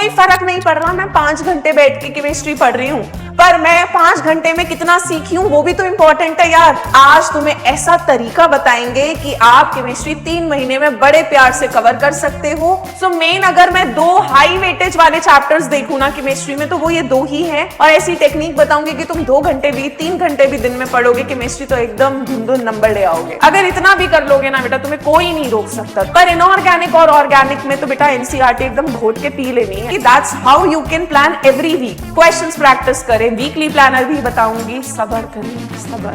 कोई फर्क नहीं पड़ रहा मैं 5 घंटे बैठ के केमिस्ट्री पढ़ रही हूँ, पर मैं 5 घंटे में कितना सीखी हूँ वो भी तो इंपॉर्टेंट है यार। आज तुम्हें ऐसा तरीका बताएंगे कि आप केमिस्ट्री 3 महीने में बड़े प्यार से कवर कर सकते हो। सो मेन अगर मैं 2 हाई वेटेज वाले चैप्टर्स देखूं ना केमिस्ट्री में तो वो ये 2 ही है, और ऐसी टेक्निक बताऊंगी कि तुम 2 घंटे भी 3 घंटे भी दिन में पढ़ोगे केमिस्ट्री तो एकदम धुंधुन नंबर ले आओगे। अगर इतना भी कर लोगे ना बेटा तुम्हें कोई नहीं रोक सकता। पर इनऑर्गेनिक और ऑर्गेनिक में तो बेटा एनसीईआरटी एकदम घोट के पी लेनी है। That's how you can plan every week. Questions practice करें, वीकली प्लानर भी बताऊंगी, सब्र करें सब्र।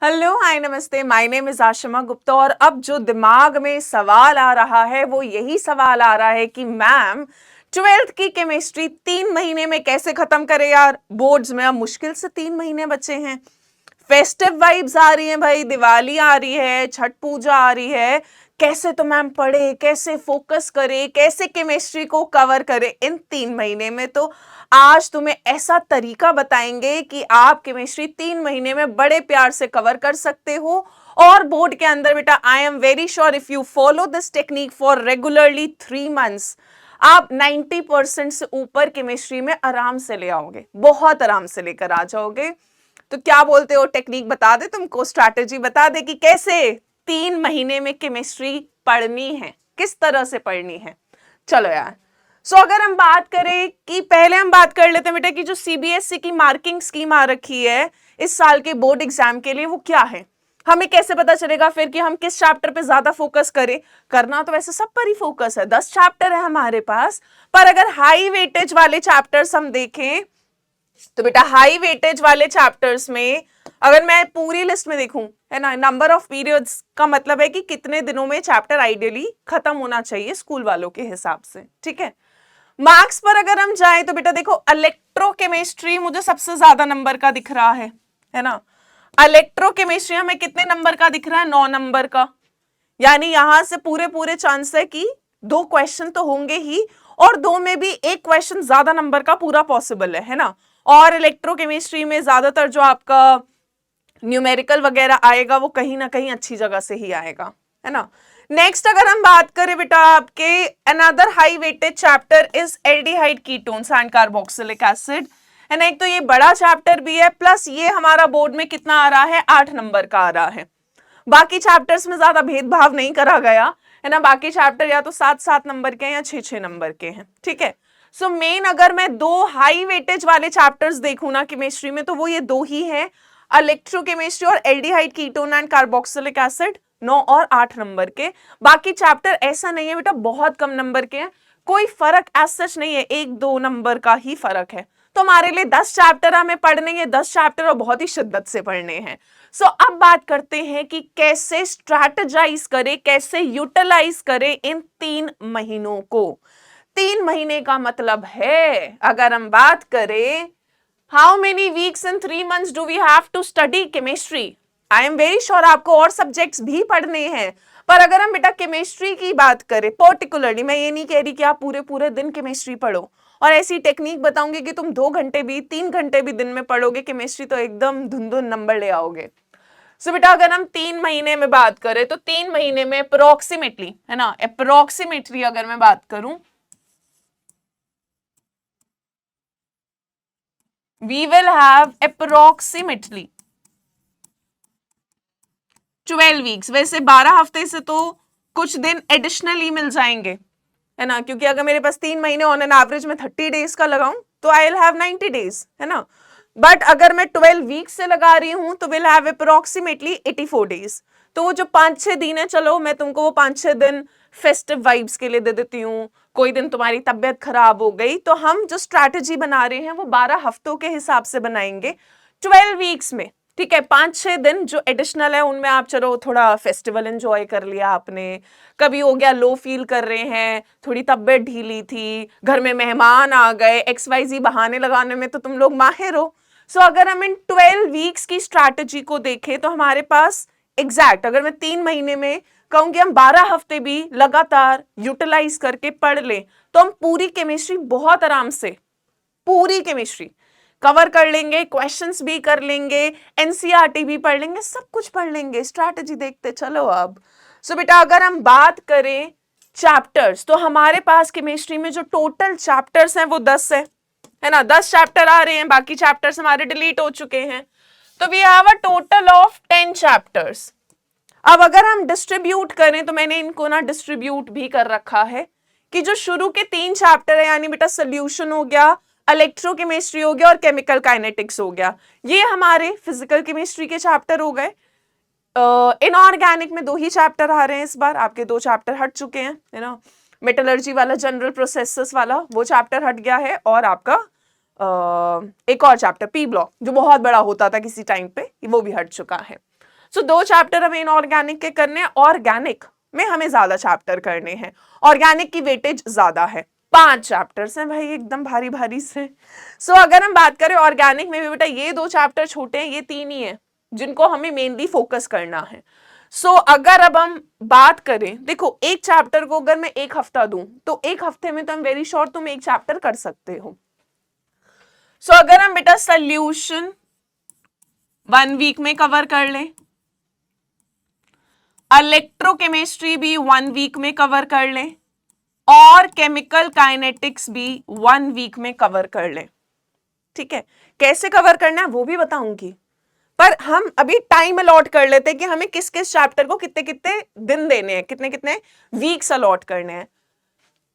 हेलो हाय नमस्ते, my name is Ashima Gupta. और अब जो दिमाग में सवाल आ रहा है वो यही सवाल आ रहा है कि मैम 12th की केमिस्ट्री 3 महीने में कैसे खत्म करे यार। बोर्ड्स में अब मुश्किल से 3 महीने बचे हैं, फेस्टिव वाइब्स आ रही हैं भाई, दिवाली आ रही है, छठ पूजा आ रही है, कैसे तो मैम पढ़े, कैसे फोकस करे, कैसे केमिस्ट्री को कवर करे इन 3 महीने में। तो आज तुम्हें ऐसा तरीका बताएंगे कि आप केमिस्ट्री 3 महीने में बड़े प्यार से कवर कर सकते हो। और बोर्ड के अंदर बेटा आई am very sure if you follow this technique for regularly 3 months आप 90% से ऊपर केमिस्ट्री में आराम से ले आओगे, बहुत आराम से लेकर आ जाओगे। तो क्या बोलते हो, टेक्निक बता दे तुमको, स्ट्रैटेजी बता दे कि कैसे 3 महीने में केमिस्ट्री पढ़नी है, किस तरह से पढ़नी है। चलो यार, सो अगर हम बात करें कि पहले हम बात कर लेते हैं बेटा कि जो सीबीएसई की मार्किंग स्कीम आ रखी है इस साल के बोर्ड एग्जाम के लिए वो क्या है। हमें कैसे पता चलेगा फिर कि हम किस चैप्टर पे ज्यादा फोकस करें। करना तो वैसे सब पर ही फोकस है, 10 चैप्टर है हमारे पास, पर अगर हाई वेटेज वाले चैप्टर्स हम देखें तो बेटा हाई वेटेज वाले चैप्टर्स में अगर मैं पूरी लिस्ट में देखूं, है ना, नंबर ऑफ पीरियड्स का मतलब है कि कितने दिनों में चैप्टर आइडियली खत्म होना चाहिए स्कूल वालों के हिसाब से, ठीक है। मार्क्स पर अगर हम जाएं तो बेटा देखो इलेक्ट्रोकेमिस्ट्री मुझे सबसे ज्यादा नंबर का दिख रहा है ना। इलेक्ट्रोकेमिस्ट्री हमें कितने नंबर का दिख रहा है, 9 नंबर का। यानी यहां से पूरे चांस है कि 2 क्वेश्चन तो होंगे ही, और 2 में भी 1 क्वेश्चन ज्यादा नंबर का पूरा पॉसिबल है ना। और इलेक्ट्रोकेमिस्ट्री में ज्यादातर जो आपका न्यूमेरिकल वगैरह आएगा वो कहीं ना कहीं अच्छी जगह से ही आएगा, है ना। नेक्स्ट अगर हम बात करें बेटा आपके another high weighted chapter is aldehyde ketones and carboxylic acid, है ना। एक तो ये बड़ा चैप्टर भी है, प्लस ये हमारा बोर्ड में कितना आ रहा है, 8 नंबर का आ रहा है। बाकी चैप्टर्स में ज्यादा भेदभाव नहीं करा गया, है ना। बाकी चैप्टर या तो 7-7 नंबर के हैं या 6-6 नंबर के हैं, ठीक है। सो मेन अगर मैं 2 हाई वेटेज वाले चैप्टर्स देखूं ना केमिस्ट्री में तो वो ये 2 ही है, इलेक्ट्रोकेमिस्ट्री और aldehyde ketone and carboxylic acid, 9 और 8 नंबर के। बाकी चैप्टर ऐसा नहीं है बेटा बहुत कम नंबर के हैं, कोई फर्क एज सच नहीं है, 1-2 नंबर का ही फर्क है। तो हमारे लिए 10 चैप्टर हमें पढ़ने हैं, 10 चैप्टर और बहुत ही शिद्दत से पढ़ने हैं। सो अब बात करते हैं कि कैसे स्ट्रैटेजाइज करें, कैसे यूटिलाइज करें इन 3 महीनों को। 3 महीने का मतलब है अगर हम बात करें how many weeks in 3 months do we have to study chemistry. I am very sure आपको और सब्जेक्ट्स भी पढ़ने हैं, पर अगर हम बेटा केमिस्ट्री की बात करें पर्टिकुलरली, मैं ये नहीं कह रही कि आप पूरे दिन केमिस्ट्री पढ़ो, और ऐसी टेक्निक बताऊंगी कि तुम 2 घंटे भी 3 घंटे भी दिन में पढ़ोगे केमिस्ट्री तो एकदम धुंधुन नंबर ले आओगे। सो बेटा अगर हम 3 महीने में बात करें तो 3 महीने में अप्रोक्सीमेटली, है ना, अप्रोक्सीमेटली अगर मैं बात करूं we will have approximately 12 weeks. वैसे 12 हफ्ते से तो कुछ दिन एडिशनली मिल जाएंगे, है ना, क्योंकि अगर मेरे पास 3 महीने ऑन एन एवरेज में 30 डेज का लगाऊं तो आई विल हैव 90 डेज, है ना। बट अगर मैं 12 वीक्स से लगा रही हूं तो विल हैव अप्रोक्सीमेटली 84 डेज। तो वो जो 5-6 दिन है, चलो मैं तुमको वो 5-6 दिन फेस्टिव वाइब्स के लिए दे देती हूँ, कोई दिन तुम्हारी तबीयत खराब हो गई, तो हम जो स्ट्रैटेजी बना रहे हैं वो 12 हफ्तों के हिसाब से बनाएंगे 12 वीक्स में, ठीक है। 5-6 दिन जो एडिशनल है उनमें आप चलो थोड़ा फेस्टिवल एंजॉय कर लिया आपने, कभी हो गया लो फील कर रहे हैं, थोड़ी तबीयत ढीली थी, घर में मेहमान आ गए, XYZ बहाने लगाने में तो तुम लोग माहिर हो। सो अगर हम इन 12 वीक्स की स्ट्रैटेजी को देखें तो हमारे पास एग्जैक्ट अगर मैं 3 महीने में कहूंगी हम 12 हफ्ते भी लगातार यूटिलाइज करके पढ़ लें तो हम पूरी केमिस्ट्री बहुत आराम से पूरी केमिस्ट्री कवर कर लेंगे, क्वेश्चंस भी कर लेंगे, एनसीईआरटी भी पढ़ लेंगे, सब कुछ पढ़ लेंगे। स्ट्रैटेजी देखते चलो अब। सो बेटा अगर हम बात करें चैप्टर्स, तो हमारे पास केमिस्ट्री में जो टोटल चैप्टर्स हैं वो 10 है ना, 10 चैप्टर आ रहे हैं, बाकी चैप्टर्स हमारे डिलीट हो चुके हैं, तो we have a total of 10 chapters. अब अगर हम डिस्ट्रीब्यूट करें, तो मैंने इनको ना डिस्ट्रीब्यूट भी कर रखा है कि जो शुरू के 3 चैप्टर है, यानी बेटा सोल्यूशन हो गया, इलेक्ट्रोकेमिस्ट्री हो गया और केमिकल काइनेटिक्स हो गया, ये हमारे फिजिकल केमिस्ट्री के चैप्टर हो गए। इनऑर्गेनिक में 2 ही चैप्टर आ रहे हैं इस बार, आपके 2 चैप्टर हट चुके हैं, है ना, मेटलर्जी वाला, जनरल प्रोसेसेस वाला वो चैप्टर हट गया है, और आपका एक और चैप्टर पी ब्लॉक जो बहुत बड़ा होता था किसी टाइम पे, वो भी हट चुका है। सो 2 चैप्टर हमें इनऑर्गेनिक के करने हैं, ऑर्गेनिक में हमें ज्यादा चैप्टर करने हैं, ऑर्गेनिक की वेटेज ज्यादा है, 5 चैप्टर्स हैं भाई, एकदम भारी भारी से। सो अगर हम बात करें ऑर्गेनिक में भी बेटा, ये 2 चैप्टर छोटे हैं, ये 3 ही है जिनको हमें मेनली फोकस करना है। सो अगर अब हम बात करें, देखो एक चैप्टर को अगर मैं 1 हफ्ता दूं, तो 1 हफ्ते में तो हम वेरी श्योर तुम 1 चैप्टर कर सकते हो। सो अगर हम बेटा सोल्यूशन 1 वीक में कवर कर लें, इलेक्ट्रोकेमिस्ट्री भी 1 वीक में कवर कर लें, और केमिकल काइनेटिक्स भी 1 वीक में कवर कर लें, ठीक है, कैसे कवर करना है वो भी बताऊंगी, पर हम अभी टाइम अलॉट कर लेते हैं कि हमें किस किस चैप्टर को कितने कितने दिन देने हैं, कितने कितने वीक्स अलॉट करने हैं।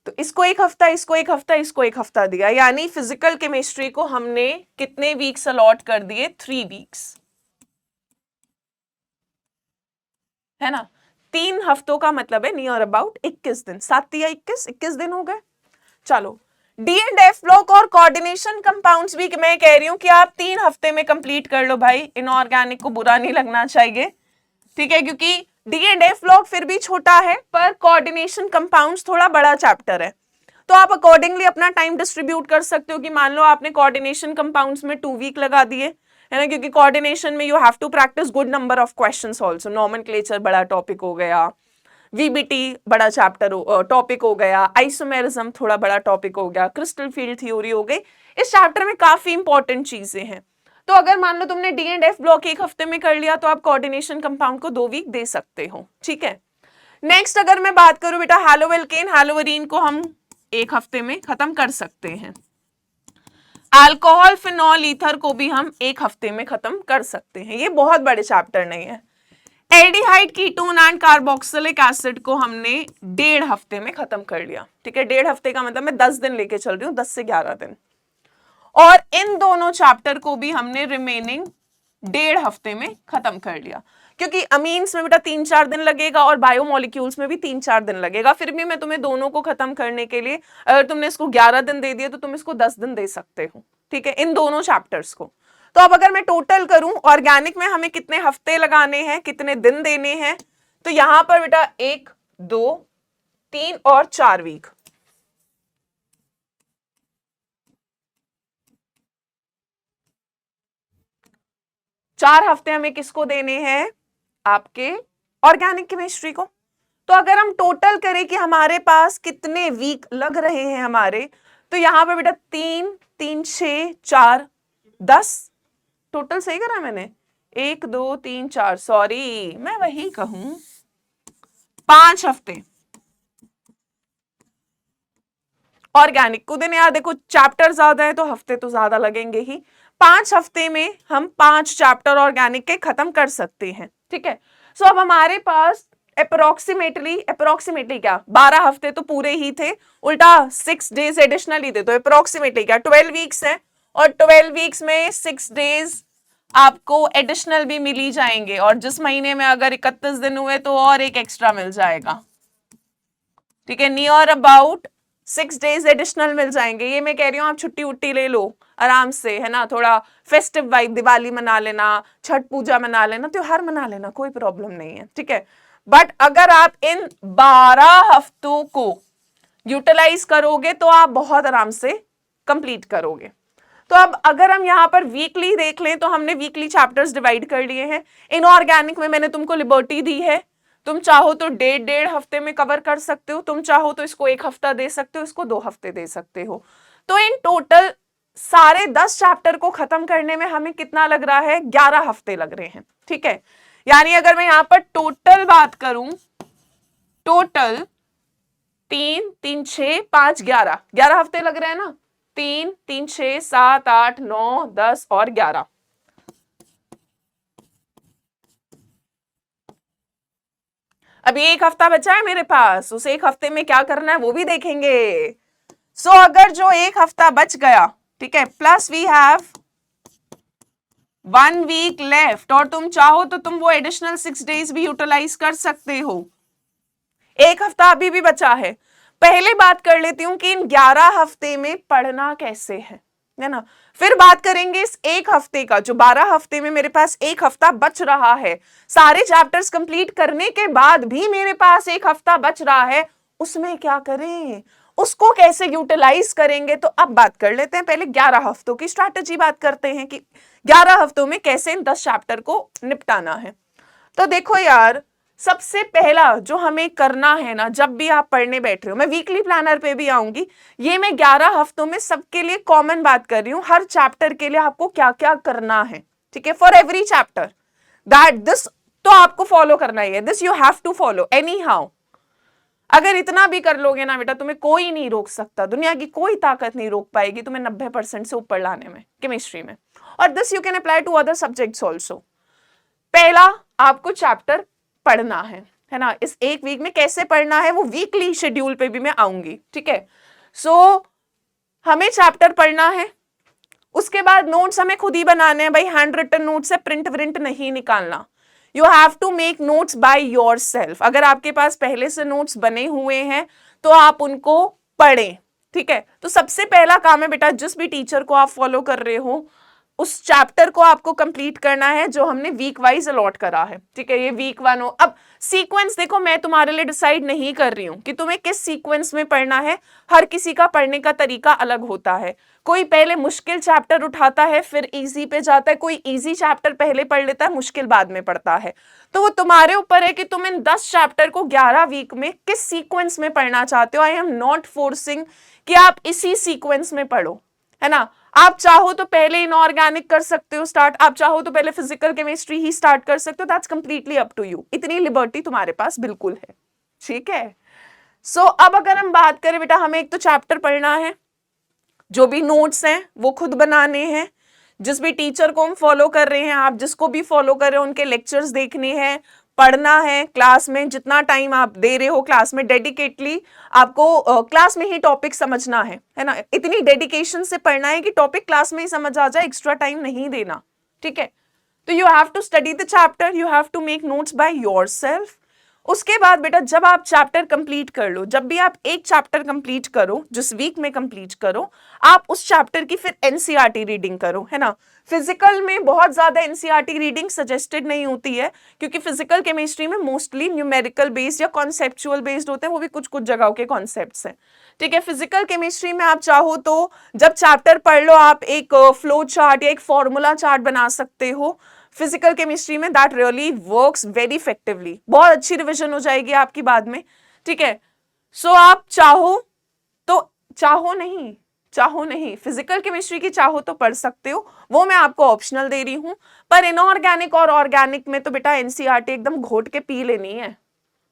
तो इसको 1 हफ्ता, इसको 1 हफ्ता, इसको 1 हफ्ता दिया, यानी फिजिकल केमिस्ट्री को हमने कितने वीक्स अलॉट कर दिए, 3 वीक्स, है ना। 3 हफ्तों का मतलब है नियर अबाउट 21 दिन, 7 या 21 दिन हो गए। चलो, डी एंड एफ ब्लॉक और कोऑर्डिनेशन कंपाउंड्स भी मैं कह रही हूं कि आप 3 हफ्ते में कंप्लीट कर लो भाई, इनऑर्गेनिक को बुरा नहीं लगना चाहिए, ठीक है, क्योंकि डी एंड एफ ब्लॉक फिर भी छोटा है, पर कोऑर्डिनेशन कंपाउंड्स थोड़ा बड़ा चैप्टर है, तो आप अकॉर्डिंगली अपना टाइम डिस्ट्रीब्यूट कर सकते हो कि मान लो आपने कोऑर्डिनेशन कंपाउंड्स में 2 वीक लगा दिए, है ना, क्योंकि कोऑर्डिनेशन में you have to practice good number of questions also, nomenclature बड़ा टॉपिक हो गया, वीबीटी बड़ा चैप्टर टॉपिक हो गया, आइसोमेरिज्म थोड़ा बड़ा टॉपिक हो गया, क्रिस्टल फील्ड थ्योरी हो गई, इस चैप्टर में काफी इंपॉर्टेंट चीजें हैं। तो अगर मान लो तुमने डी एंड एफ ब्लॉक 1 हफ्ते में कर लिया, तो आप कोऑर्डिनेशन कंपाउंड को 2 वीक दे सकते हो, ठीक है। नेक्स्ट अगर मैं बात करूं बेटा, हैलोवेल्केन, हैलोवरीन को हम 1 हफ्ते में खत्म कर सकते हैं, अल्कोहल, फिनॉल, ईथर को भी हम 1 हफ्ते में खत्म कर सकते हैं, ये बहुत बड़े चैप्टर नहीं है। Aldehyde, ketone and carboxylic acid को हमने 1.5 हफ्ते में खत्म कर लिया, ठीक है, 1.5 हफ्ते का मतलब मैं 10 दिन लेके चल रही हूँ, 10 से 11 दिन, और इन दोनों चैप्टर को भी हमने रिमेनिंग 1.5 हफ्ते में खत्म कर लिया, क्योंकि अमीन्स में बेटा 3-4 दिन लगेगा और बायोमोलिक्यूल्स में भी 3-4 दिन लगेगा, फिर भी मैं तुम्हें दोनों को खत्म करने के लिए, अगर तुमने इसको 11 दिन दे दिए तो तुम इसको 10 दिन दे सकते हो, ठीक है, इन दोनों चैप्टर्स को। तो अब अगर मैं टोटल करूं, ऑर्गेनिक में हमें कितने हफ्ते लगाने हैं, कितने दिन देने हैं, तो यहां पर बेटा 1, 2, 3 और 4 वीक, चार हफ्ते हमें किसको देने हैं, आपके ऑर्गेनिक केमिस्ट्री को। तो अगर हम टोटल करें कि हमारे पास कितने वीक लग रहे हैं हमारे, तो यहां पर बेटा 3, 3, 6, 4, 10, टोटल सही करा मैंने, 1, 2, 3, 4, सॉरी मैं वही कहूं, 5 हफ्ते ऑर्गेनिक को देने। यार देखो चैप्टर ज्यादा है तो हफ्ते तो ज्यादा लगेंगे ही, 5 हफ्ते में हम 5 चैप्टर ऑर्गेनिक के खत्म कर सकते हैं, ठीक है। सो अब हमारे पास अप्रोक्सीमेटली क्या 12 हफ्ते तो पूरे ही थे, उल्टा 6 डेज एडिशनल ही थे, तो अप्रोक्सीमेटली क्या 12 वीक्स है, और 12 वीक्स में 6 डेज आपको एडिशनल भी मिल ही जाएंगे, और जिस महीने में अगर 31 दिन हुए तो और एक एक्स्ट्रा मिल जाएगा, ठीक है, नियर अबाउट 6 डेज एडिशनल मिल जाएंगे। ये मैं कह रही हूँ आप छुट्टी उट्टी ले लो आराम से, है ना, थोड़ा फेस्टिव वाइब, दिवाली मना लेना, छठ पूजा मना लेना, त्योहार मना लेना, कोई प्रॉब्लम नहीं है, ठीक है। बट अगर आप इन 12 हफ्तों को यूटिलाइज करोगे तो आप बहुत आराम से कंप्लीट करोगे। तो अब अगर हम यहाँ पर वीकली देख लें, तो हमने वीकली चैप्टर्स डिवाइड कर लिए हैं। इनऑर्गेनिक में मैंने तुमको लिबर्टी दी है, तुम चाहो तो 1.5 हफ्ते में कवर कर सकते हो, तुम चाहो तो इसको 1 हफ्ता दे सकते हो, इसको 2 हफ्ते दे सकते हो। तो इन टोटल सारे 10 चैप्टर को खत्म करने में हमें कितना लग रहा है, 11 हफ्ते लग रहे हैं, ठीक है। यानी अगर मैं यहाँ पर टोटल बात करूं, टोटल 3 3 6 5 11 11 हफ्ते लग रहे हैं ना, 3 3 6 7 8 9 10 और 11। अभी एक हफ्ता बचा है मेरे पास, उस एक हफ्ते में क्या करना है वो भी देखेंगे। सो अगर जो एक हफ्ता बच गया, ठीक है, plus we have 1 week left, और तुम चाहो तो तुम वो एडिशनल 6 डेज भी यूटिलाइज कर सकते हो। एक हफ्ता अभी भी बचा है। पहले बात कर लेती हूं कि इन 11 हफ्ते में पढ़ना कैसे है ना। फिर बात करेंगे इस एक हफ्ते का, जो 12 हफ्ते में मेरे पास एक हफ्ता बच रहा है, सारे चैप्टर्स कंप्लीट करने के बाद भी मेरे पास एक हफ्ता बच रहा है, उसमें क्या करें, उसको कैसे यूटिलाइज करेंगे। तो अब बात कर लेते हैं, पहले 11 हफ्तों की स्ट्रैटेजी बात करते हैं कि 11 हफ्तों में कैसे इन 10 चैप्टर को निपटाना है। तो देखो यार, सबसे पहला जो हमें करना है ना, जब भी आप पढ़ने बैठ रहे हो, मैं वीकली प्लानर पे भी आऊंगी, ये मैं 11 हफ्तों में सबके लिए कॉमन बात कर रही हूं, हर चैप्टर के लिए आपको क्या क्या करना है, ठीक है, for every chapter that this, तो आपको फॉलो करना ही है, this you have to follow anyhow. अगर इतना भी कर लोगे ना बेटा, तुम्हें कोई नहीं रोक सकता, दुनिया की कोई ताकत नहीं रोक पाएगी तुम्हें 90% से ऊपर लाने में केमिस्ट्री में। और this you can apply to other subjects also. पहला, आपको चैप्टर पढ़ना है ना। इस एक वीक में कैसे पढ़ना है वो वीकली शेड्यूल पे भी मैं आऊंगी, ठीक है। सो हमें चैप्टर पढ़ना है, उसके बाद नोट्स हमें खुद ही बनाने हैं भाई, हैंड रिटन नोट्स से प्रिंट व्रिंट नहीं निकालना। You have to make notes by yourself. अगर आपके पास पहले से नोट्स बने हुए हैं तो आप उनको पढ़ें, ठीक है। तो सबसे पहला काम है बेटा, जिस भी टीचर को आप फॉलो कर रहे हो, उस चैप्टर को आपको कंप्लीट करना है जो हमने वीक वाइज अलॉट करा है, ठीक है। ये वीक 1 हो। अब सीक्वेंस देखो, मैं तुम्हारे लिए डिसाइड नहीं कर रही हूं कि तुम्हें किस सीक्वेंस में पढ़ना है, हर किसी का पढ़ने का तरीका अलग होता है। कोई पहले मुश्किल चैप्टर उठाता है फिर इजी पे जाता है, कोई इजी चैप्टर पहले पढ़ लेता है, मुश्किल बाद में पढ़ता है। तो वो तुम्हारे ऊपर है कि तुम इन 10 चैप्टर को 11 वीक में किस सीक्वेंस में पढ़ना चाहते हो। आई एम नॉट फोर्सिंग कि आप इसी सीक्वेंस में पढ़ो, है ना। आप चाहो तो पहले इनऑर्गेनिक कर सकते हो स्टार्ट, आप चाहो तो पहले फिजिकल केमिस्ट्री ही स्टार्ट कर सकते हो, that's completely up to you. इतनी लिबर्टी तुम्हारे पास बिल्कुल है, ठीक है। सो अब अगर हम बात करें बेटा, हमें एक तो चैप्टर पढ़ना है, जो भी नोट्स हैं वो खुद बनाने हैं, जिस भी टीचर को हम फॉलो कर रहे हैं, आप जिसको भी फॉलो कर रहे हो उनके लेक्चर्स देखने हैं, पढ़ना है। क्लास में जितना टाइम आप दे रहे हो क्लास में, डेडिकेटली आपको क्लास में ही टॉपिक समझना है ना। इतनी डेडिकेशन से पढ़ना है कि टॉपिक क्लास में ही समझ आ जाए, एक्स्ट्रा टाइम नहीं देना, ठीक है। तो you have to study the chapter, you have to make notes by yourself. उसके बाद बेटा, जब आप चैप्टर कंप्लीट कर लो, जब भी आप एक चैप्टर कंप्लीट करो, जिस वीक में कंप्लीट करो, आप उस चैप्टर की फिर एनसीईआरटी रीडिंग करो, है ना। फिजिकल में बहुत ज्यादा एनसीईआरटी रीडिंग सजेस्टेड नहीं होती है, क्योंकि फिजिकल केमिस्ट्री में मोस्टली न्यूमेरिकल बेस्ड या कॉन्सेप्चुअल बेस्ड होते हैं, वो भी कुछ कुछ जगहों के कॉन्सेप्ट्स हैं, ठीक है। फिजिकल केमिस्ट्री में आप चाहो तो जब चैप्टर पढ़ लो, आप एक फ्लो चार्ट या एक फॉर्मूला चार्ट बना सकते हो। फिजिकल केमिस्ट्री में that really works very effectively, बहुत अच्छी रिवीजन हो जाएगी आपकी बाद में, ठीक है। सो आप चाहो तो, चाहो नहीं फिजिकल केमिस्ट्री की चाहो तो पढ़ सकते हो, वो मैं आपको ऑप्शनल दे रही हूं। पर इनऑर्गेनिक और ऑर्गेनिक में तो बेटा एनसीईआरटी एकदम घोट के पी लेनी है,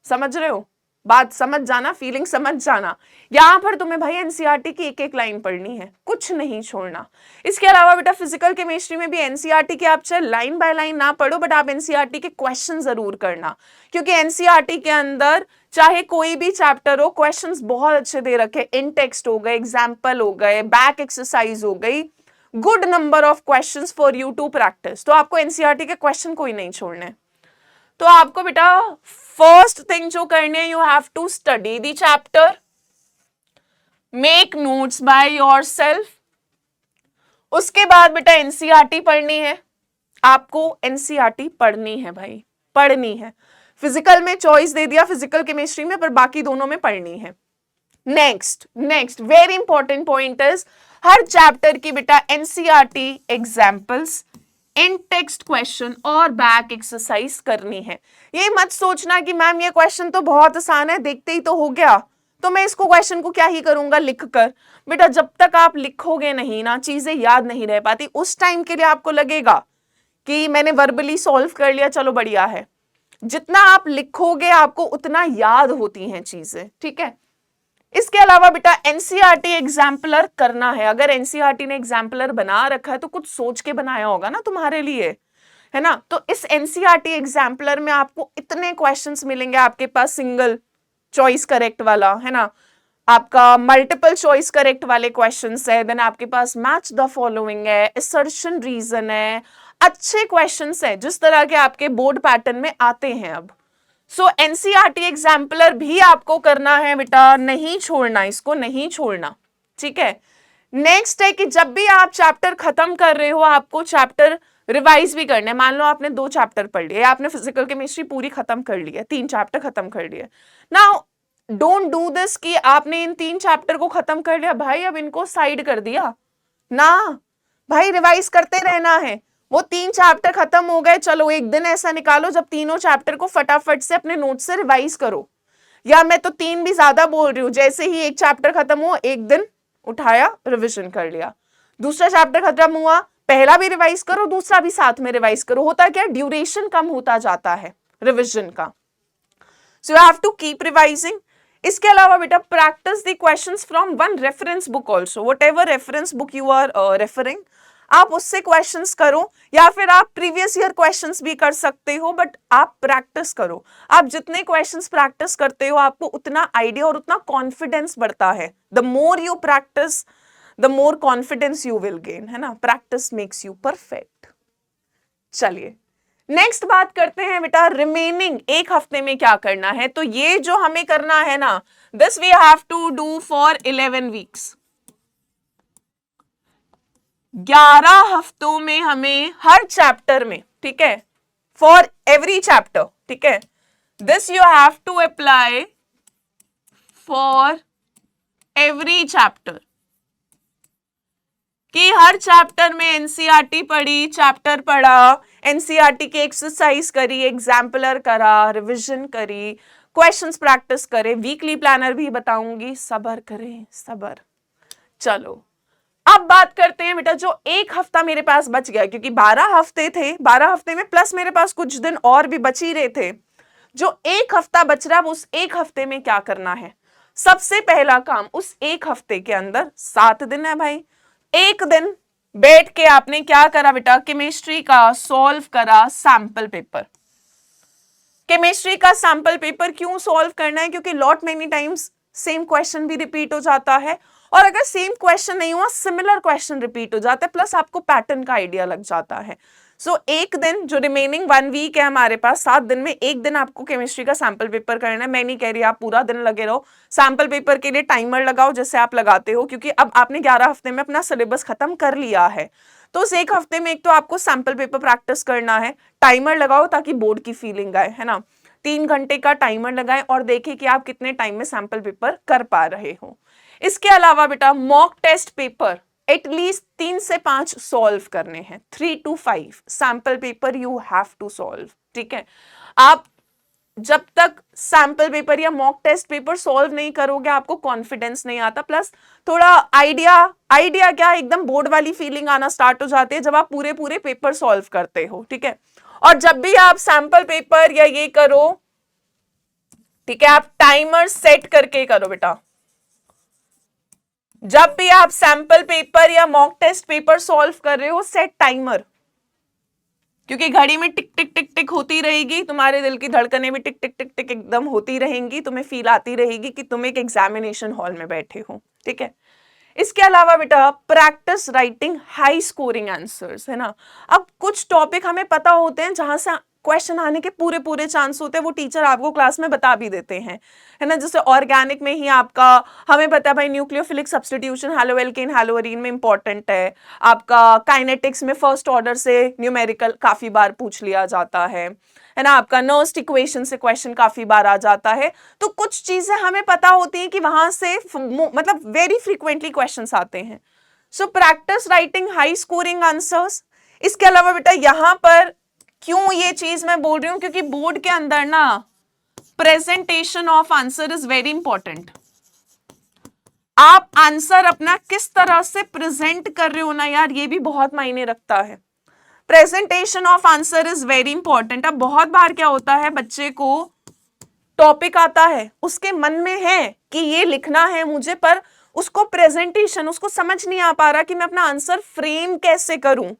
समझ रहे हो, बात समझ जाना, फीलिंग समझ जाना। यहां पर तुम्हें भाई एनसीईआरटी की एक एक लाइन पढ़नी है, कुछ नहीं छोड़ना। इसके अलावा बेटा फिजिकल केमिस्ट्री में भी एनसीईआरटी के आप चाहे लाइन बाय लाइन ना पढ़ो, बट आप एनसीईआरटी के क्वेश्चन जरूर करना, क्योंकि एनसीईआरटी के अंदर चाहे कोई भी चैप्टर हो, क्वेश्चंस बहुत अच्छे दे रखे, इन टेक्स्ट हो गए, एग्जाम्पल हो गए, बैक एक्सरसाइज हो गई, good number of questions for you to practice. तो आपको एनसीईआरटी के क्वेश्चन कोई नहीं छोड़ने। तो आपको बेटा फर्स्ट थिंग जो करनी है, you have to study the chapter, make notes by yourself. उसके बाद बेटा एनसीईआरटी पढ़नी है, आपको एनसीईआरटी पढ़नी है भाई, पढ़नी है। फिजिकल में चॉइस दे दिया फिजिकल केमिस्ट्री में, पर बाकी दोनों में पढ़नी है। Next very important point is, her chapter की बेटा एनसीईआरटी एग्जाम्पल्स, इन टेक्स्ट क्वेश्चन और बैक एक्सरसाइज करनी है। ये मत सोचना कि मैम ये क्वेश्चन तो बहुत आसान है, देखते ही तो हो गया, तो मैं इसको क्वेश्चन को क्या ही करूंगा लिख कर। बेटा जब तक आप लिखोगे नहीं ना, चीजें याद नहीं रह पाती। उस टाइम के लिए आपको लगेगा कि मैंने वर्बली सॉल्व कर लिया, चलो बढ़िया है। जितना आप लिखोगे आपको उतना याद होती हैं चीजें, ठीक है। इसके अलावा बेटा एनसीईआरटी एग्जाम्पलर करना है। अगर एनसीईआरटी ने एग्जाम्पलर बना रखा है तो कुछ सोच के बनाया होगा ना तुम्हारे लिए, है ना। तो इस एनसीईआरटी एग्जाम्पलर में आपको इतने क्वेश्चंस मिलेंगे, आपके पास सिंगल चॉइस करेक्ट वाला, है ना, आपका मल्टीपल चॉइस करेक्ट वाले क्वेश्चंस है, देन आपके पास मैच द फॉलोइंग है, असर्शन रीजन है, अच्छे क्वेश्चंस है जिस तरह के आपके बोर्ड पैटर्न में आते हैं अब। सो एनसीईआरटी एग्जाम्पलर भी आपको करना है बेटा, नहीं छोड़ना, इसको नहीं छोड़ना, ठीक है। नेक्स्ट है कि जब भी आप चैप्टर खत्म कर रहे हो आपको चैप्टर रिवाइज भी करना है। मान लो आपने 2 चैप्टर पढ़ लिए, आपने फिजिकल केमिस्ट्री पूरी खत्म कर ली है, 3 चैप्टर खत्म कर लिए। नाउ डोंट डू दिस कि आपने इन 3 चैप्टर को खत्म कर लिया भाई, अब इनको साइड कर दिया ना भाई, रिवाइज करते रहना है। वो 3 चैप्टर खत्म हो गए, चलो एक दिन ऐसा निकालो जब तीनों चैप्टर को फटाफट से अपने नोट से रिवाइज करो। या मैं तो 3 भी ज्यादा बोल रही हूं, जैसे ही एक चैप्टर खत्म हुआ एक दिन उठाया रिविजन कर लिया, दूसरा चैप्टर खत्म हुआ पहला भी रिवाइज करो दूसरा भी साथ में रिवाइज करो। होता क्या, ड्यूरेशन कम होता जाता है रिविजन का। So you have to keep revising. इसके अलावा बेटा practice the questions from one reference book also, whatever reference book you are referring, आप उससे क्वेश्चंस करो, या फिर आप प्रीवियस ईयर क्वेश्चंस भी कर सकते हो, बट आप प्रैक्टिस करो। आप जितने क्वेश्चंस प्रैक्टिस करते हो आपको उतना आइडिया और उतना कॉन्फिडेंस बढ़ता है। The more you practice the more confidence you will gain, है ना। Practice makes you perfect. चलिए नेक्स्ट बात करते हैं बेटा, रिमेनिंग एक हफ्ते में क्या करना है। तो ये जो हमें करना है ना, this we have to do for 11 weeks. 11 हफ्तों में हमें हर चैप्टर में, ठीक है, फॉर एवरी चैप्टर, ठीक है, this you have to apply for every chapter, कि हर चैप्टर में एनसीईआरटी पढ़ी, चैप्टर पढ़ा, एनसीईआरटी की एक्सरसाइज करी, एग्जाम्पलर करा, रिवीजन करी, क्वेश्चंस प्रैक्टिस करे, वीकली प्लानर भी बताऊंगी, सब्र करें सब्र। चलो अब बात करते हैं बेटा, जो एक हफ्ता मेरे पास बच गया, क्योंकि 12 हफ्ते थे, 12 हफ्ते में प्लस मेरे पास कुछ दिन और भी बच ही रहे थे, जो एक हफ्ता बच रहा है उस एक हफ्ते में क्या करना है। सबसे पहला काम, उस एक हफ्ते के अंदर 7 दिन है भाई, एक दिन बैठ के आपने क्या करा बेटा, केमिस्ट्री का सॉल्व करा सैंपल पेपर। केमिस्ट्री का सैंपल पेपर क्यों सॉल्व करना है, क्योंकि lot many times same question भी रिपीट हो जाता है, और अगर सेम क्वेश्चन नहीं हुआ सिमिलर क्वेश्चन रिपीट हो जाता है, प्लस आपको पैटर्न का आइडिया लग जाता है। सो एक दिन, जो रिमेनिंग 1 वीक है हमारे पास, 7 दिन में एक दिन आपको केमिस्ट्री का सैंपल पेपर करना है। मैं नहीं कह रही आप पूरा दिन लगे रहो, सैंपल पेपर के लिए टाइमर लगाओ जैसे आप लगाते हो, क्योंकि अब आपने 11 हफ्ते में अपना सिलेबस खत्म कर लिया है। तो उस एक हफ्ते में एक तो आपको सैंपल पेपर प्रैक्टिस करना है, टाइमर लगाओ ताकि बोर्ड की फीलिंग आए, है ना। 3 घंटे का टाइमर लगाएं और देखिए कि आप कितने टाइम में सैंपल पेपर कर पा रहे हो। इसके अलावा बेटा मॉक टेस्ट पेपर एटलीस्ट 3 से 5 सॉल्व करने हैं, 3 to 5 sample paper you have to solve, ठीक है। आप जब तक सैंपल पेपर या मॉक टेस्ट पेपर सॉल्व नहीं करोगे आपको कॉन्फिडेंस नहीं आता, प्लस थोड़ा आइडिया क्या, एकदम बोर्ड वाली फीलिंग आना स्टार्ट हो जाती है जब आप पूरे पूरे पेपर सॉल्व करते हो, ठीक है। और जब भी आप सैंपल पेपर या ये करो, ठीक है, आप टाइमर सेट करके करो बेटा। जब भी आप सैंपल पेपर या मॉक टेस्ट पेपर सॉल्व कर रहे हो, सेट टाइमर, क्योंकि घड़ी में टिक टिक टिक टिक होती रहेगी, तुम्हारे दिल की धड़कनें भी टिक टिक टिक टिक एकदम होती रहेंगी, तुम्हें फील आती रहेगी कि तुम एक एग्जामिनेशन हॉल में बैठे हो, ठीक है। इसके अलावा बेटा practice writing high scoring answers, है ना। अब कुछ टॉपिक हमें पता होते हैं जहां से क्वेश्चन आने के पूरे पूरे चांस होते हैं, वो टीचर आपको क्लास में बता भी देते हैं, है ना। जैसे ऑर्गेनिक में ही आपका, हमें पता है भाई न्यूक्लियोफिलिक सब्स्टिट्यूशन हेलो एल्केन हेलोअरीन में इंपॉर्टेंट है। आपका काइनेटिक्स में फर्स्ट ऑर्डर से न्यूमेरिकल काफी बार पूछ लिया जाता है ना। आपका नर्स्ट इक्वेशन से क्वेश्चन काफी बार आ जाता है। तो कुछ चीजें हमें पता होती हैं कि वहां से मतलब वेरी फ्रीक्वेंटली क्वेश्चंस आते हैं। So practice writing high scoring answers. इसके अलावा बेटा यहां पर क्यों ये चीज मैं बोल रही हूं, क्योंकि बोर्ड के अंदर ना presentation of answer is very important. आप आंसर अपना किस तरह से प्रेजेंट कर रहे हो ना यार, ये भी बहुत मायने रखता है। Presentation of answer is very important. अब बहुत बार क्या होता है, बच्चे को टॉपिक आता है, उसके मन में है कि ये लिखना है मुझे, पर उसको प्रेजेंटेशन, उसको समझ नहीं आ पा रहा कि मैं अपना आंसर फ्रेम कैसे करूं,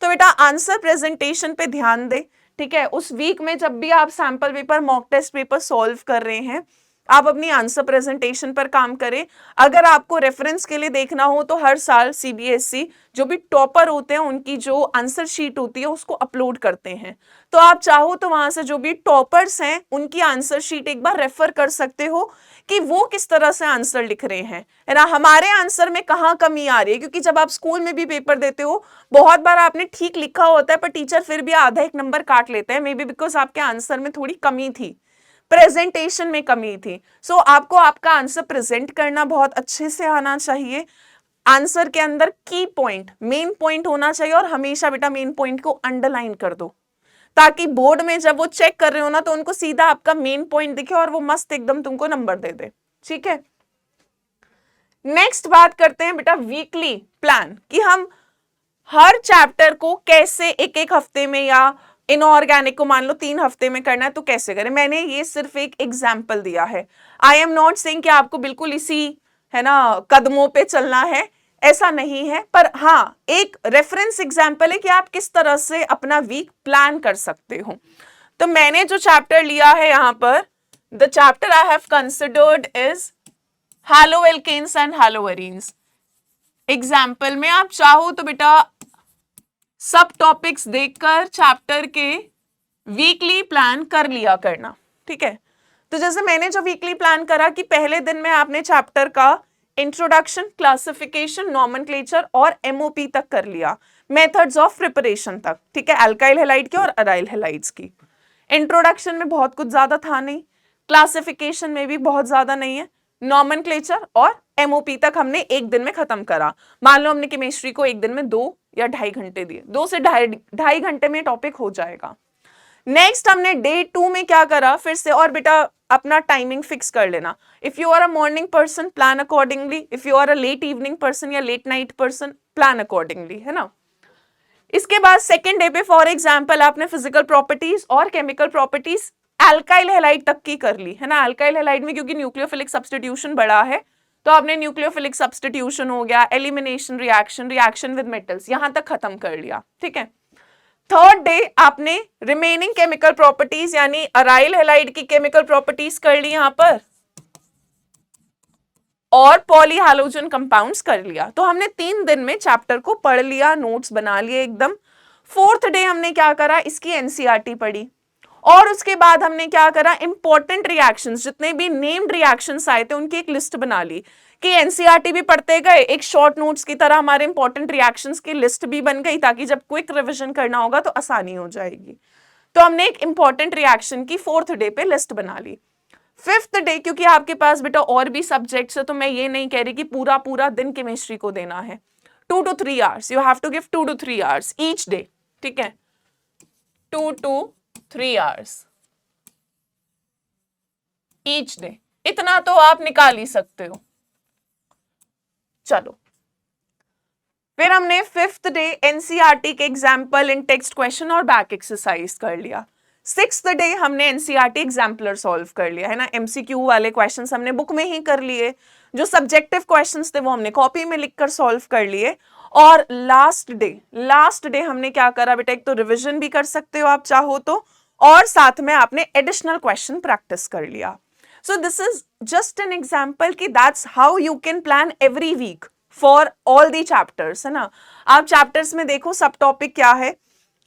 तो बेटा आंसर प्रेजेंटेशन पे ध्यान दे। ठीक है, उस वीक में जब भी आप sample paper, mock test paper solve कर रहे हैं, आप अपनी आंसर प्रेजेंटेशन पर काम करें। अगर आपको रेफरेंस के लिए देखना हो तो हर साल सीबीएसई जो भी टॉपर होते हैं उनकी जो आंसर शीट होती है उसको अपलोड करते हैं, तो आप चाहो तो वहां से जो भी टॉपर्स हैं उनकी आंसर शीट एक बार रेफर कर सकते हो कि वो किस तरह से आंसर लिख रहे हैं, है ना, हमारे आंसर में कहाँ कमी आ रही है। क्योंकि जब आप स्कूल में भी पेपर देते हो, बहुत बार आपने ठीक लिखा होता है पर टीचर फिर भी आधा एक नंबर काट लेते हैं, मे बी बिकॉज आपके आंसर में थोड़ी कमी थी, प्रेजेंटेशन में कमी थी। सो आपको आपका आंसर प्रेजेंट करना बहुत अच्छे से आना चाहिए। आंसर के अंदर की पॉइंट, मेन पॉइंट होना चाहिए, और हमेशा बेटा मेन पॉइंट को अंडरलाइन कर दो, ताकि बोर्ड में जब वो चेक कर रहे हो ना तो उनको सीधा आपका मेन पॉइंट दिखे और वो मस्त एकदम तुमको नंबर दे दे। ठीक है, नेक्स्ट बात करते हैं बेटा वीकली प्लान, कि हम हर चैप्टर को कैसे एक एक हफ्ते में, या इनऑर्गेनिक को मान लो 3 हफ्ते में करना है तो कैसे करें। मैंने ये सिर्फ एक एग्जाम्पल दिया है, आई एम नॉट सेइंग कि आपको बिल्कुल इसी, है ना, कदमों पे चलना है, ऐसा नहीं है, पर हाँ एक रेफरेंस एग्जाम्पल है कि आप किस तरह से अपना वीक प्लान कर सकते हो। तो मैंने जो चैप्टर लिया है यहां पर, the chapter I have considered is haloalkanes and haloarenes. Example में आप चाहो तो बेटा सब टॉपिक्स देखकर चैप्टर के वीकली प्लान कर लिया करना। ठीक है, तो जैसे मैंने जो वीकली प्लान करा कि पहले दिन में आपने चैप्टर का इंट्रोडक्शन, क्लासिफिकेशन, नॉमेनक्लेचर और एमओपी तक कर लिया, मेथड्स ऑफ प्रिपरेशन तक। ठीक है, अल्काइल हैलाइड की और अराइल हैलाइड्स की। इंट्रोडक्शन में बहुत कुछ ज्यादा था नहीं, क्लासिफिकेशन में भी बहुत ज्यादा नहीं है, नॉमेनक्लेचर और एमओपी तक हमने एक दिन में खत्म करा। मान लो हमने केमिस्ट्री को एक दिन में 2 या 2.5 घंटे दिए, 2 से 2.5 घंटे में टॉपिक हो जाएगा। नेक्स्ट हमने डे 2 में क्या करा फिर से, और बेटा अपना टाइमिंग फिक्स कर लेना। If you are a morning person plan accordingly, if you are a late evening person या late night person plan accordingly, है ना। इसके बाद सेकेंड डे पे फॉर एग्जाम्पल आपने फिजिकल प्रॉपर्टीज और केमिकल प्रॉपर्टीज अल्काइल हैलाइड तक की कर ली, है ना। अल्काइल हैलाइड में क्योंकि न्यूक्लियोफिलिक सब्स्टिट्यूशन बड़ा है तो आपने न्यूक्लियोफिलिक सब्स्टिट्यूशन हो गया, elimination reaction, reaction with metals, यहां तक खत्म कर लिया। ठीक है, थर्ड डे आपने रिमेनिंग केमिकल प्रॉपर्टीज यानी अराइल हैलाइड की केमिकल प्रॉपर्टीज कर ली यहां पर, और पॉलीहैलोजन कंपाउंड्स कर लिया। तो हमने 3 दिन में चैप्टर को पढ़ लिया, नोट्स बना लिए एकदम। फोर्थ डे हमने क्या करा, इसकी एनसीईआरटी पढ़ी, और उसके बाद हमने क्या करा, इंपॉर्टेंट रिएक्शंस, जितने भी नेम्ड रिएक्शंस आए थे उनकी एक लिस्ट बना ली, कि एनसीईआरटी भी पढ़ते गए, एक शॉर्ट नोट्स की तरह हमारे इंपॉर्टेंट रिएक्शंस की लिस्ट भी बन गई, ताकि जब क्विक रिवीजन करना होगा तो आसानी हो जाएगी। तो हमने एक इंपॉर्टेंट रिएक्शन की फोर्थ डे पे लिस्ट बना ली। फिफ्थ डे, क्योंकि आपके पास बेटा और भी सब्जेक्ट्स है तो मैं ये नहीं कह रही कि पूरा पूरा दिन केमिस्ट्री को देना है, 2 to 3 hours, you have to give 2 to 3 hours each day. ठीक है, 2 to 3 hours ईच डे, इतना तो आप निकाल ही सकते हो। चलो, फिर हमने फिफ्थ डे एनसीईआरटी के एग्जाम्पल इन टेक्स्ट क्वेश्चन और बैक एक्सरसाइज कर लिया। सिक्स्थ डे हमने एनसीईआरटी एग्जाम्पलर सॉल्व कर लिया, है ना। एमसीक्यू वाले क्वेश्चंस हमने बुक में ही कर लिए, जो सब्जेक्टिव क्वेश्चंस थे वो हमने कॉपी में लिखकर सॉल्व कर लिए। और लास्ट डे हमने क्या करा बेटा, एक तो रिवीजन भी कर सकते हो आप चाहो तो, और साथ में आपने एडिशनल क्वेश्चन प्रैक्टिस कर लिया। So this is just an example कि that's how you can plan every week for all the chapters, है ना। आप चैप्टर्स में देखो सब टॉपिक क्या है,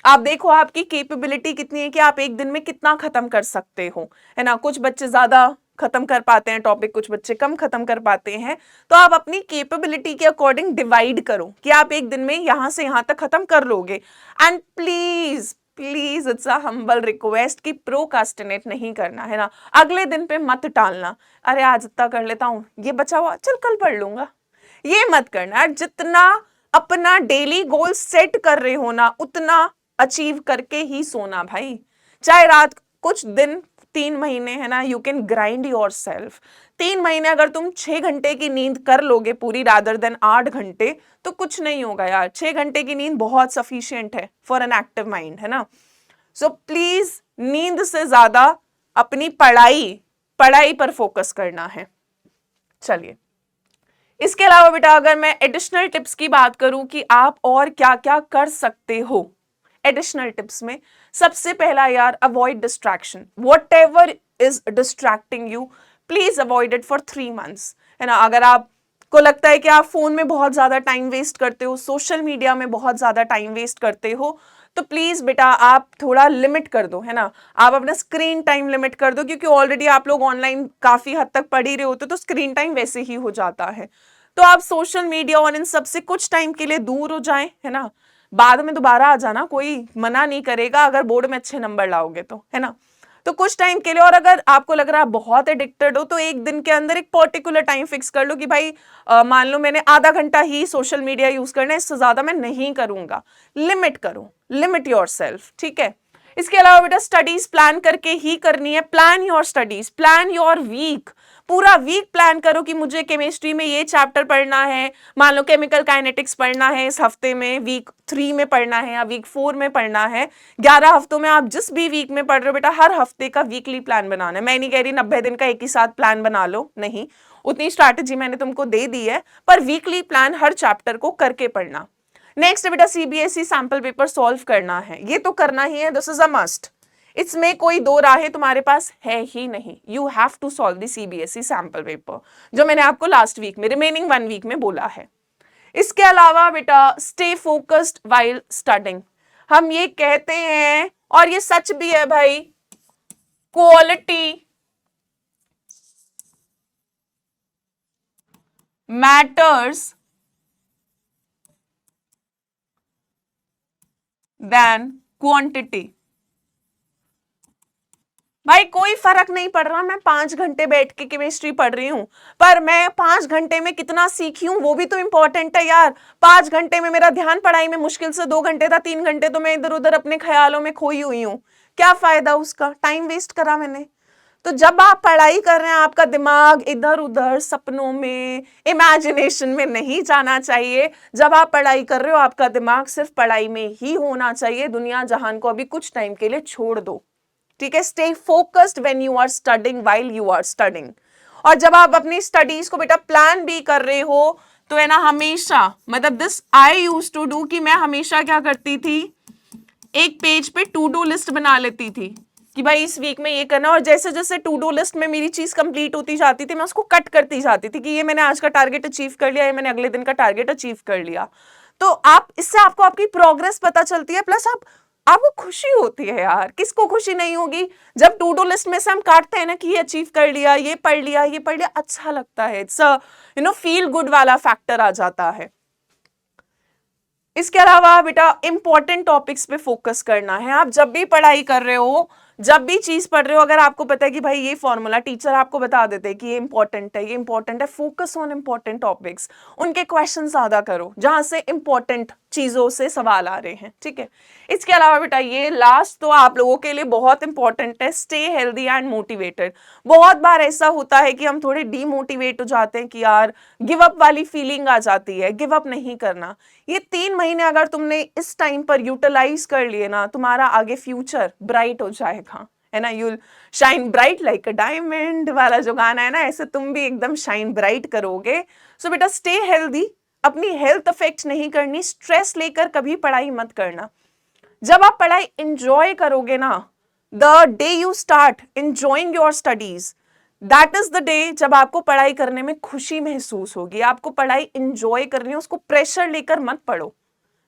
आप देखो आपकी कैपेबिलिटी कितनी है कि आप एक दिन में कितना खत्म कर सकते हो, है ना। कुछ बच्चे ज्यादा खत्म कर पाते हैं टॉपिक, कुछ बच्चे कम खत्म कर पाते हैं, तो आप अपनी कैपेबिलिटी के अकॉर्डिंग डिवाइड करो कि आप एक दिन में यहां से यहां तक खत्म कर लोगे। And please please it's a humble request कि प्रोकास्टिनेट नहीं करना, है ना। अगले दिन पे मत टालना, अरे आज इतना कर लेता हूं, ये बचा हुआ चल कल पढ़ लूंगा, ये मत करना। जितना अपना डेली गोल सेट कर रहे हो ना उतना अचीव करके ही सोना भाई, चाहे रात कुछ दिन 3 महीने, है ना, you can grind your self. 3 महीने अगर तुम 6 घंटे की नींद कर लोगे पूरी रादर देन 8 घंटे, तो कुछ नहीं होगा यार। 6 घंटे की नींद बहुत सफिशिएंट है फॉर एन एक्टिव माइंड, है ना। सो प्लीज नींद से ज्यादा अपनी पढ़ाई पर फोकस करना है। चलिए, इसके अलावा बेटा अगर मैं एडिशनल टिप्स की बात करूं कि आप और क्या क्या कर सकते हो एडिशनल टिप्स में, सबसे पहला यार, avoid distraction. What ever is distracting you, please avoid it for 3 months, है ना। अगर आपको लगता है कि आप फोन में बहुत ज्यादा टाइम वेस्ट करते हो, सोशल मीडिया में बहुत ज्यादा टाइम वेस्ट करते हो, तो प्लीज बेटा आप थोड़ा लिमिट कर दो, है ना। आप अपना स्क्रीन टाइम लिमिट कर दो, क्योंकि ऑलरेडी आप लोग ऑनलाइन काफी हद तक पढ़ ही रहे होते हो, तो स्क्रीन टाइम वैसे ही हो जाता है। तो आप सोशल मीडिया और इन सब से कुछ टाइम के लिए दूर हो जाएं, है ना। बाद में दोबारा आ जाना, कोई मना नहीं करेगा अगर बोर्ड में अच्छे नंबर लाओगे तो, है ना। तो कुछ टाइम के लिए, और अगर आपको लग रहा है बहुत एडिक्टेड हो, तो एक दिन के अंदर एक पर्टिकुलर टाइम फिक्स कर लो कि भाई मान लो मैंने आधा घंटा ही सोशल मीडिया यूज करना है, इससे ज्यादा मैं नहीं करूंगा। लिमिट करो, लिमिट योरसेल्फ, ठीक है। इसके अलावा बेटा स्टडीज प्लान करके ही करनी है। Plan your studies, plan your week, पूरा वीक प्लान करो कि मुझे केमिस्ट्री में ये चैप्टर पढ़ना है, मान लो केमिकल काइनेटिक्स पढ़ना है इस हफ्ते में, वीक 3 में पढ़ना है या वीक 4 में पढ़ना है। 11 हफ्तों में आप जिस भी वीक में पढ़ रहे हो बेटा, हर हफ्ते का वीकली प्लान बनाना है। मैं नहीं कह रही 90 दिन का एक ही साथ प्लान बना लो, नहीं, उतनी स्ट्रैटेजी मैंने तुमको दे दी है, पर वीकली प्लान हर चैप्टर को करके पढ़ना। नेक्स्ट बेटा सीबीएसई सैंपल पेपर सॉल्व करना है, ये तो करना ही है, दिस इज अ मस्ट, इसमें कोई दो राहें तुम्हारे पास है ही नहीं। You have to solve the CBSE sample paper, जो मैंने आपको लास्ट वीक में, रिमेनिंग 1 वीक में बोला है। इसके अलावा बेटा स्टे फोकस्ड वाइल स्टडिंग, हम ये कहते हैं और ये सच भी है भाई, क्वालिटी मैटर्स देन क्वांटिटी। भाई कोई फर्क नहीं पड़ रहा मैं 5 घंटे बैठ के केमिस्ट्री पढ़ रही हूं, पर मैं 5 घंटे में कितना सीखी हूं वो भी तो इंपॉर्टेंट है यार। 5 घंटे में मेरा ध्यान पढ़ाई में मुश्किल से 2 घंटे था, 3 घंटे तो मैं इधर उधर अपने ख्यालों में खोई हुई हूं, क्या फायदा उसका, टाइम वेस्ट करा मैंने। तो जब आप पढ़ाई कर रहे हैं, आपका दिमाग इधर उधर सपनों में, इमेजिनेशन में नहीं जाना चाहिए। जब आप पढ़ाई कर रहे हो, आपका दिमाग सिर्फ पढ़ाई में ही होना चाहिए। दुनिया जहान को अभी कुछ टाइम के लिए छोड़ दो, ठीक है। Stay focused when you are studying, while you are studying. और जब आप अपनी स्टडीज को बेटा प्लान भी कर रहे हो, तो है ना, हमेशा, मतलब this I used to do, कि मैं हमेशा क्या करती थी, एक पेज पे टू डू लिस्ट बना लेती थी कि भाई इस वीक में ये करना, और जैसे जैसे टू डू लिस्ट में मेरी चीज कंप्लीट होती जाती थी, मैं उसको कट करती जाती थी कि ये मैंने आज का टारगेट अचीव कर लिया, ये मैंने अगले दिन का टारगेट अचीव कर लिया। तो आप इससे आपको आपकी प्रोग्रेस पता चलती है, प्लस आपको खुशी होती है यार। किसको खुशी नहीं होगी जब टू डू लिस्ट में से हम काटते हैं ना कि ये अचीव कर लिया, ये पढ़ लिया, ये पढ़ लिया, अच्छा लगता है। इट्स फील गुड वाला फैक्टर आ जाता है। इसके अलावा बेटा इंपॉर्टेंट टॉपिक्स पे फोकस करना है। आप जब भी पढ़ाई कर रहे हो, जब भी चीज पढ़ रहे हो, अगर आपको पता है कि भाई ये फॉर्मूला टीचर आपको बता देते हैं कि ये इंपॉर्टेंट है, ये इंपॉर्टेंट है, फोकस ऑन इंपॉर्टेंट टॉपिक्स, उनके क्वेश्चन ज्यादा करो जहां से इंपॉर्टेंट चीजों से सवाल आ रहे हैं, ठीक है। इसके अलावा बेटा ये लास्ट तो आप लोगों के लिए बहुत इंपॉर्टेंट है, स्टे हेल्दी एंड मोटिवेटेड। बहुत बार ऐसा होता है कि हम थोड़े डीमोटिवेट हो जाते हैं कि यार गिव अप वाली फीलिंग आ जाती है, गिव अप नहीं करना। ये 3 महीने अगर तुमने इस टाइम पर यूटिलाइज कर लिए ना, तुम्हारा आगे फ्यूचर ब्राइट हो जाएगा, है ना। You'll shine bright like a diamond वाला जो गाना है ना, ऐसे तुम भी एकदम शाइन ब्राइट करोगे। सो बेटा स्टे हेल्दी, अपनी हेल्थ अफेक्ट नहीं करनी, स्ट्रेस लेकर कभी पढ़ाई मत करना। जब आप पढ़ाई इंजॉय करोगे ना, the day you start enjoying your studies, that is the day जब आपको पढ़ाई करने में खुशी महसूस होगी। आपको पढ़ाई इंजॉय करनी है, उसको प्रेशर लेकर मत पढ़ो,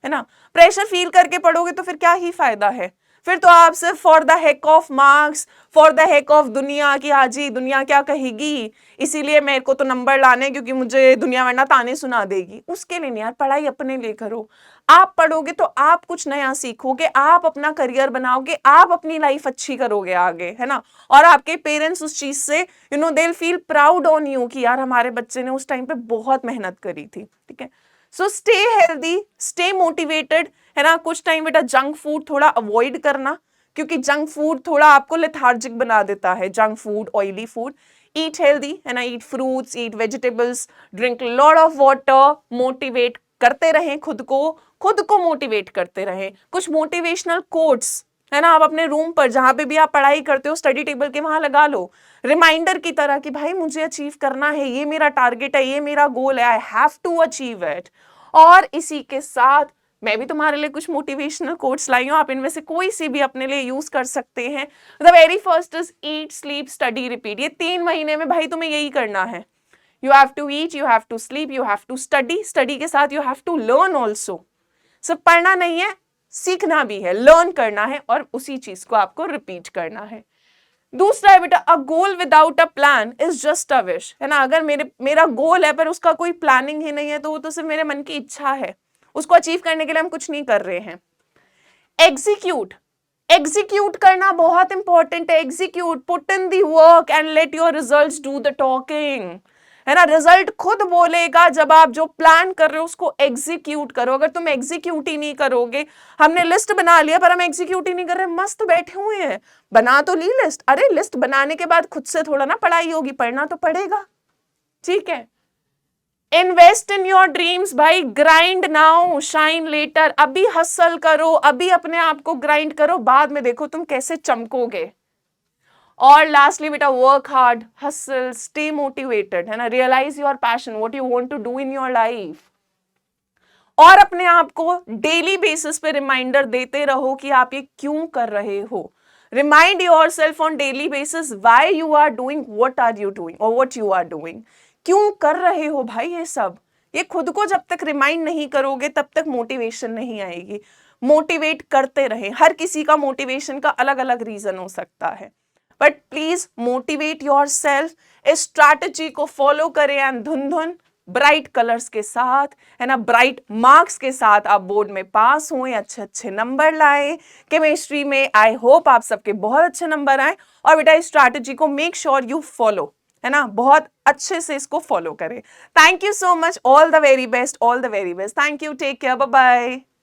है ना। प्रेशर फील करके पढ़ोगे तो फिर क्या ही फायदा है। फिर तो आप सिर्फ for the heck of marks, for the heck of दुनिया की, हाँ जी दुनिया क्या कहेगी, इसीलिए मेरे को तो नंबर लाने, क्योंकि मुझे दुनिया वरना ताने सुना देगी, उसके लिए नहीं यार। पढ़ाई अपने लिए करो। आप पढ़ोगे तो आप कुछ नया सीखोगे, आप अपना करियर बनाओगे, आप अपनी लाइफ अच्छी करोगे आगे, है ना। और आपके पेरेंट्स उस चीज से they will feel proud on you कि यार हमारे बच्चे ने उस टाइम पे बहुत मेहनत करी थी, ठीक है। So stay healthy, stay motivated, है ना। कुछ टाइम बेटा जंक फूड थोड़ा अवॉइड करना, क्योंकि जंक फूड थोड़ा आपको लेथार्जिक बना देता है, junk food, oily food. Eat healthy, है ना, ईट fruits, eat vegetables, drink lot of water, motivate करते रहें खुद को मोटिवेट करते रहें। कुछ मोटिवेशनल कोट्स है ना। आप अपने रूम पर जहां पे भी आप पढ़ाई करते हो स्टडी टेबल के वहां लगा लो, रिमाइंडर की तरह कि भाई मुझे अचीव करना है, ये मेरा टारगेट है, ये मेरा गोल है, I have to achieve it. और इसी के साथ मैं भी तुम्हारे लिए कुछ मोटिवेशनल कोट्स लाई हूं, आप इनमें से कोई सी भी अपने लिए यूज कर सकते हैं। The very first is eat sleep study repeat. ये 3 महीने में भाई तुम्हें यही करना है। You have to eat, you have to sleep, you have to study, study के साथ you have to learn also. सिर्फ पढ़ना नहीं है, सीखना भी है, लर्न करना है, और उसी चीज को आपको रिपीट करना है। दूसरा है बेटा, a goal without a plan is just a wish, है ना। अगर मेरा गोल है पर उसका कोई प्लानिंग ही नहीं है तो वो तो सिर्फ मेरे मन की इच्छा है, उसको अचीव करने के लिए हम कुछ नहीं कर रहे हैं। एग्जीक्यूट, एग्जीक्यूट करना बहुत इंपॉर्टेंट है। Execute, put in the work and let your results do the talking, है ना। रिजल्ट खुद बोलेगा जब आप जो प्लान कर रहे हो उसको एग्जीक्यूट करो। अगर तुम एग्जीक्यूट ही नहीं करोगे, हमने लिस्ट बना लिया पर हम एग्जीक्यूट ही नहीं कर रहे, मस्त बैठे हुए हैं, बना तो ली लिस्ट, अरे लिस्ट बनाने के बाद खुद से थोड़ा ना पढ़ाई होगी, पढ़ना तो पड़ेगा, ठीक है। इन्वेस्ट इन योर ड्रीम्स भाई, ग्राइंड नाउ शाइन लेटर। अभी हसल करो, अभी अपने आप को ग्राइंड करो, बाद में देखो तुम कैसे चमकोगे। और लास्टली बेटा, work hard, hustle, stay motivated, है ना। Realise your passion, what you want to do in your life. और अपने आप को डेली बेसिस पे रिमाइंडर देते रहो कि आप ये क्यों कर रहे हो। Remind yourself on daily basis why you are doing what are you doing और व्हाट यू आर डूइंग। क्यों कर रहे हो भाई ये सब। ये खुद को जब तक रिमाइंड नहीं करोगे तब तक मोटिवेशन नहीं आएगी। मोटिवेट करते रहे, हर किसी का मोटिवेशन का अलग अलग रीजन हो सकता है, but please motivate your self. इस स्ट्रैटेजी को फॉलो करें एंड धुन धुन ब्राइट कलर्स के साथ, है ना, ब्राइट मार्क्स के साथ आप बोर्ड में पास हुए, अच्छे अच्छे नंबर लाए केमिस्ट्री में। आई होप आप सबके बहुत अच्छे नंबर आए। और बेटा इस स्ट्रैटेजी को मेक श्योर यू फॉलो, है ना, बहुत अच्छे से इसको फॉलो करें। Thank you so much, all the very best, all the very best. Thank you, take care, bye bye.